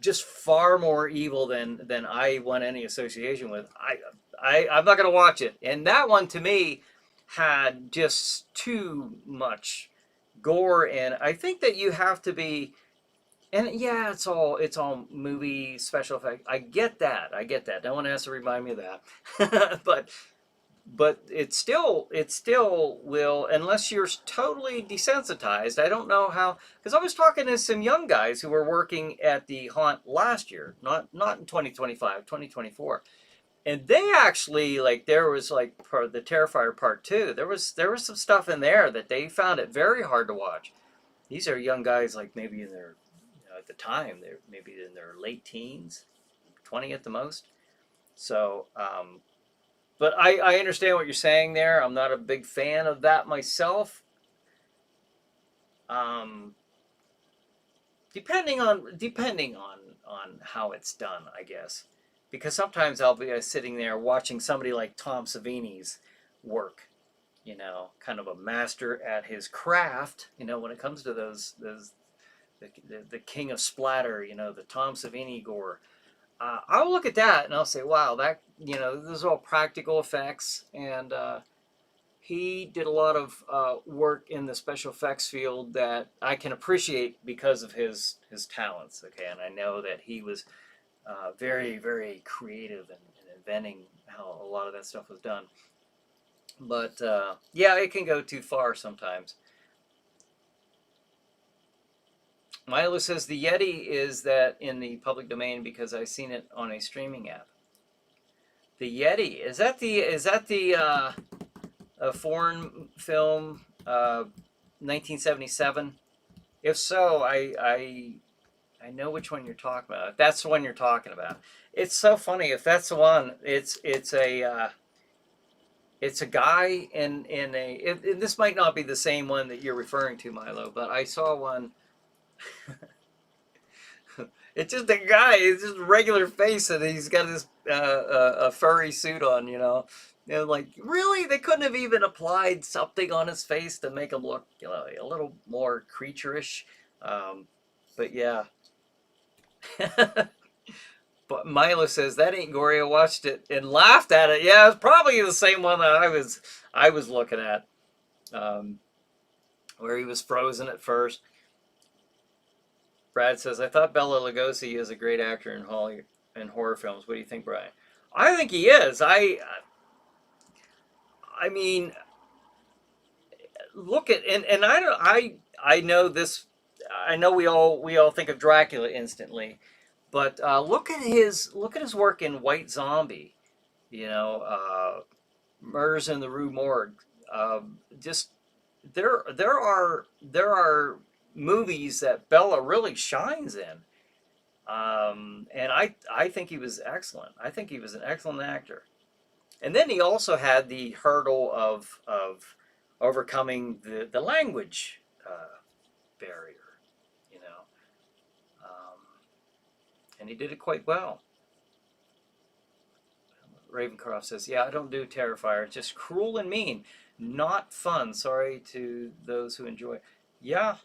just far more evil than I want any association with, I'm not going to watch it. And that one to me had just too much gore, and I think that you have to be. And yeah, it's all movie special effect. I get that. I get that. No one has to remind me of that. but it still will, unless you're totally desensitized. I don't know how, because I was talking to some young guys who were working at the haunt last year, not in 2025, 2024. And they actually, like, there was like part of the Terrifier Part 2. There was some stuff in there that they found it very hard to watch. These are young guys, like maybe in their, at the time, they're maybe in their late teens, 20 at the most. So, but I understand what you're saying there. I'm not a big fan of that myself. Um, depending on how it's done, I guess, because sometimes I'll be sitting there watching somebody like Tom Savini's work. Kind of a master at his craft. When it comes to those the king of splatter. The Tom Savini gore. I'll look at that and I'll say, wow, that those are all practical effects, and he did a lot of work in the special effects field that I can appreciate because of his talents. Okay, and I know that he was very, very creative in inventing how a lot of that stuff was done. But yeah, it can go too far sometimes. Milo says the Yeti is that in the public domain because I've seen it on a streaming app. The Yeti, is that the a foreign film, 1977? If so, I know which one you're talking about. If that's the one you're talking about. It's so funny. If that's the one, it's a guy in a. This might not be the same one that you're referring to, Milo, but I saw one. It's just a guy. It's just a regular face, and he's got this a furry suit on. Like, really, they couldn't have even applied something on his face to make him look, a little more creature-ish. But yeah. But Milo says that ain't gory. I watched it and laughed at it. Yeah, it's probably the same one that I was looking at, where he was frozen at first. Brad says, I thought Bela Lugosi is a great actor in horror films. What do you think, Brian? I think he is. I mean, look at, and I know this. I know we all think of Dracula instantly, but look at his work in White Zombie. Murders in the Rue Morgue. Just there are movies that Bella really shines in, and I think he was excellent. I think he was an excellent actor. And then he also had the hurdle of overcoming the language barrier, um, and he did it quite well. Ravencroft says, "Yeah, I don't do Terrifier. It's just cruel and mean, not fun. Sorry to those who enjoy." Yeah,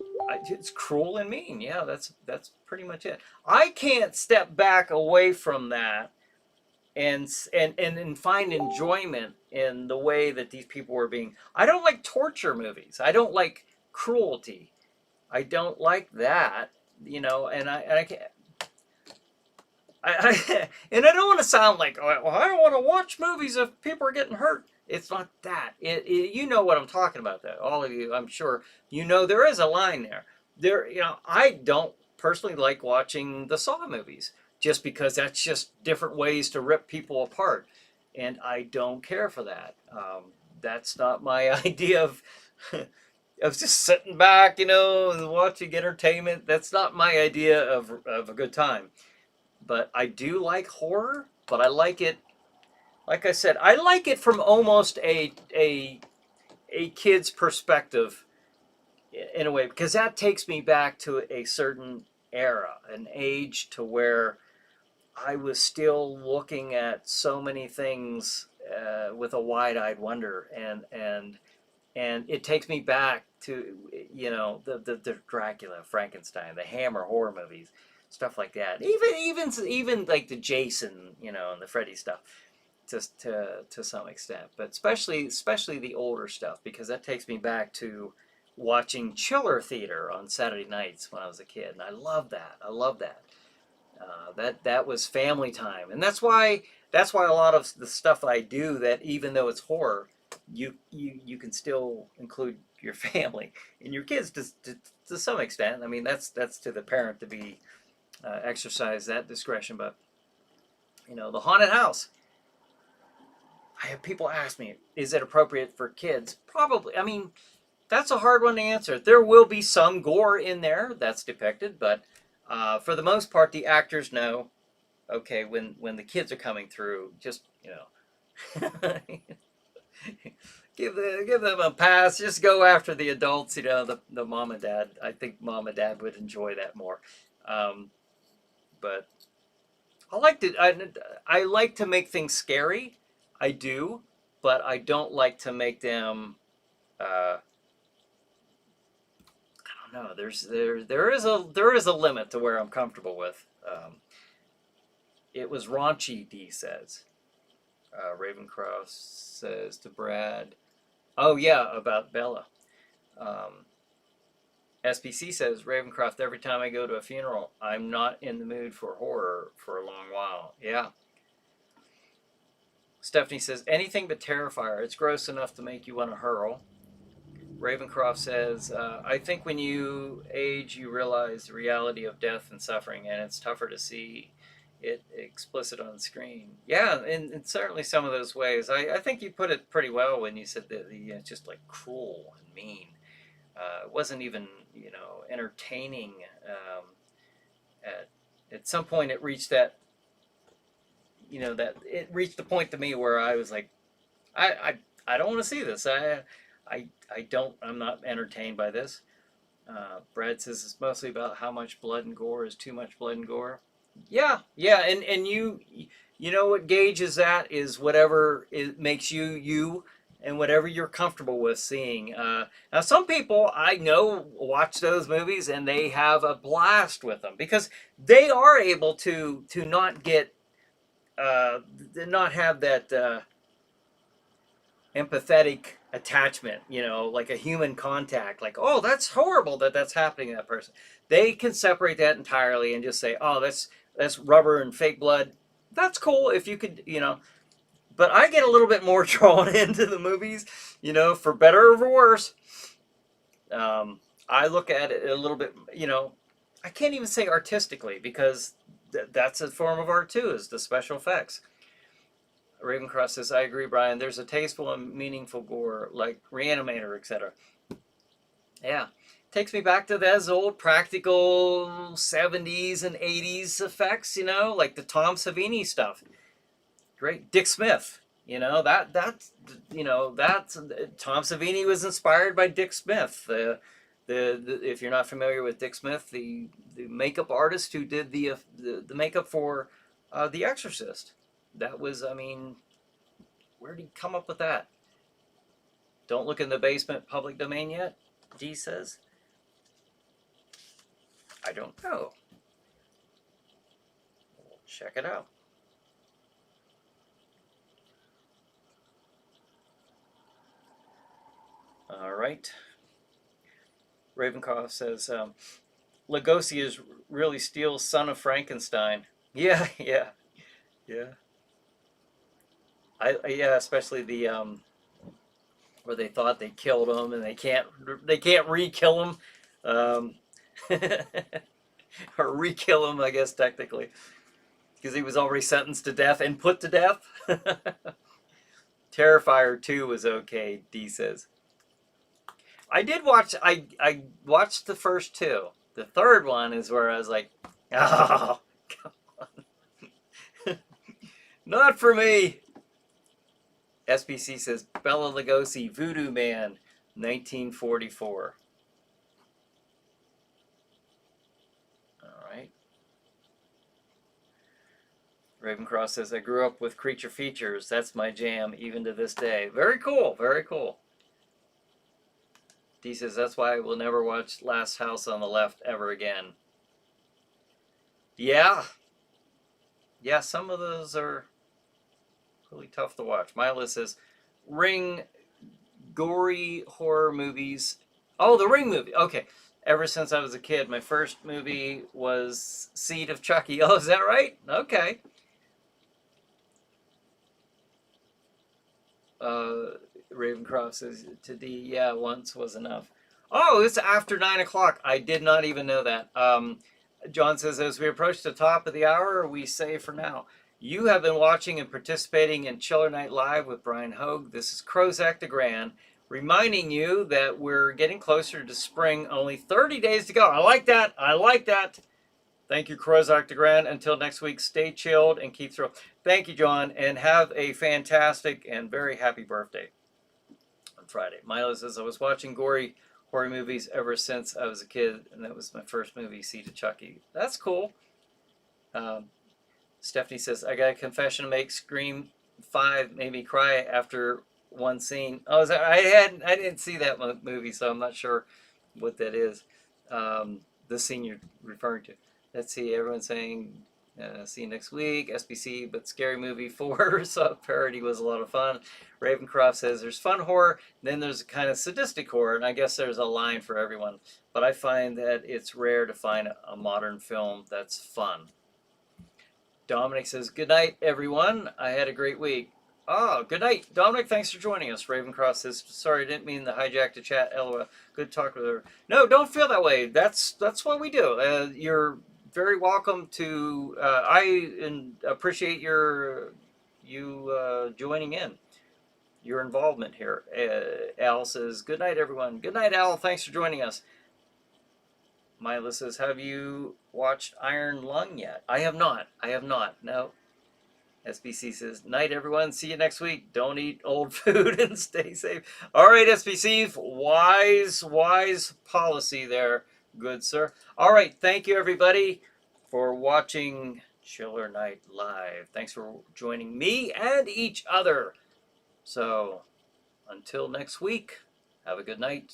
it's cruel and mean. Yeah, that's pretty much it. I can't step back away from that and find enjoyment in the way that these people were being. I don't like torture movies. I don't like cruelty. I don't like that. And I can't. And I don't want to sound like, oh, well, I don't want to watch movies if people are getting hurt. It's not that. You know what I'm talking about, though. All of you, I'm sure, there is a line there. I don't personally like watching the Saw movies just because that's just different ways to rip people apart, and I don't care for that. That's not my idea of just sitting back, and watching entertainment. That's not my idea of a good time. But I do like horror, but I like it. Like I said, I like it from almost a kid's perspective in a way, because that takes me back to a certain era, an age to where I was still looking at so many things with a wide-eyed wonder, and it takes me back to the Dracula, Frankenstein, the Hammer horror movies, stuff like that. Even like the Jason, and the Freddy stuff, just to some extent, but especially the older stuff, because that takes me back to watching Chiller Theater on Saturday nights when I was a kid, and I love that. I love that. That was family time, and that's why a lot of the stuff I do, that even though it's horror, you can still include your family and your kids to some extent. I mean, that's to the parent to be exercise that discretion, but the haunted house. I have people ask me, is it appropriate for kids? Probably. I mean, that's a hard one to answer. There will be some gore in there that's depicted, but for the most part, the actors know. Okay, when the kids are coming through, just give them a pass. Just go after the adults. The mom and dad. I think mom and dad would enjoy that more. Um, but I like to make things scary. I do, but I don't like to make them. I don't know. There is a limit to where I'm comfortable with. It was raunchy, D says. Ravencroft says to Brad, "Oh yeah, about Bella." Um, SPC says Ravencroft. Every time I go to a funeral, I'm not in the mood for horror for a long while. Yeah. Stephanie says anything but Terrifier. It's gross enough to make you want to hurl. Ravencroft says, I think when you age, you realize the reality of death and suffering, and it's tougher to see it explicit on the screen. Yeah, in certainly some of those ways. I think you put it pretty well when you said that it's just like cruel and mean. It wasn't even, entertaining. At, at some point, it reached that it reached the point to me where I was like, I don't want to see this. I'm not entertained by this. Brad says it's mostly about how much blood and gore is too much blood and gore. Yeah, yeah, and you know what gauges that is whatever it makes you, and whatever you're comfortable with seeing. Now, some people I know watch those movies and they have a blast with them because they are able to not get not have that empathetic attachment, like a human contact, like, oh, that's horrible that's happening to that person. They can separate that entirely and just say, oh, that's rubber and fake blood. That's cool if you could, but I get a little bit more drawn into the movies, for better or for worse. I look at it a little bit, I can't even say artistically because that's a form of art too, is the special effects. Ravencroft says, I agree, Brian. There's a tasteful and meaningful gore, like Reanimator, etc. Yeah. Takes me back to those old practical 70s and 80s effects, like the Tom Savini stuff. Great. Dick Smith. That's Tom Savini was inspired by Dick Smith. If you're not familiar with Dick Smith, the makeup artist who did the makeup for The Exorcist. That was, I mean, where did he come up with that? Don't look in the basement, public domain yet, D says. I don't know. We'll check it out. All right. Ravencroft says, Lugosi is really Steele's son of Frankenstein. Yeah, yeah, yeah. Yeah, especially the where they thought they killed him and they can't re-kill him. Um, Or re-kill him, I guess, technically. Because he was already sentenced to death and put to death. Terrifier 2 was okay, D says. I did watch, I watched the first two. The third one is where I was like, oh, come on. Not for me. SBC says, Bela Lugosi, Voodoo Man, 1944. All right. Ravencross says, I grew up with creature features. That's my jam, even to this day. Very cool, very cool. D says, that's why I will never watch Last House on the Left ever again. Yeah. Yeah, some of those are really tough to watch. Mila says, Ring, gory horror movies. Oh, the Ring movie. Okay. Ever since I was a kid, my first movie was Seed of Chucky. Oh, is that right? Okay. Ravencroft says to D, yeah, once was enough. Oh, it's after 9 o'clock. I did not even know that. John says, as we approach the top of the hour, we say for now. You have been watching and participating in Chiller Night Live with Bryan Hogue. This is Crozak the Grand, reminding you that we're getting closer to spring. Only 30 days to go. I like that. I like that. Thank you, Crozak the Grand. Until next week, stay chilled and keep thrilled. Thank you, John, and have a fantastic and very happy birthday on Friday. Milo says, I was watching gory horror movies ever since I was a kid, and that was my first movie, Seed of Chucky. That's cool. Stephanie says, I got a confession to make. Scream 5 made me cry after one scene. Oh, I didn't see that movie, so I'm not sure what that is. The scene you're referring to. Let's see, everyone's saying, see you next week. SBC, but Scary Movie 4 so parody was a lot of fun. Ravencroft says, there's fun horror, then there's a kind of sadistic horror, and I guess there's a line for everyone. But I find that it's rare to find a modern film that's fun. Dominic says, good night, everyone. I had a great week. Oh, good night. Dominic, thanks for joining us. Ravencroft says, sorry, I didn't mean to hijack the chat. LOL. Good talk with her. No, don't feel that way. That's what we do. You're very welcome to, I appreciate you joining in, your involvement here. Al says, good night, everyone. Good night, Al. Thanks for joining us. Mila says, have you watched Iron Lung yet? I have not. I have not. No. SBC says, night, everyone. See you next week. Don't eat old food and stay safe. All right, SBC. Wise policy there. Good, sir. All right. Thank you, everybody, for watching Chiller Night Live. Thanks for joining me and each other. So, until next week, have a good night.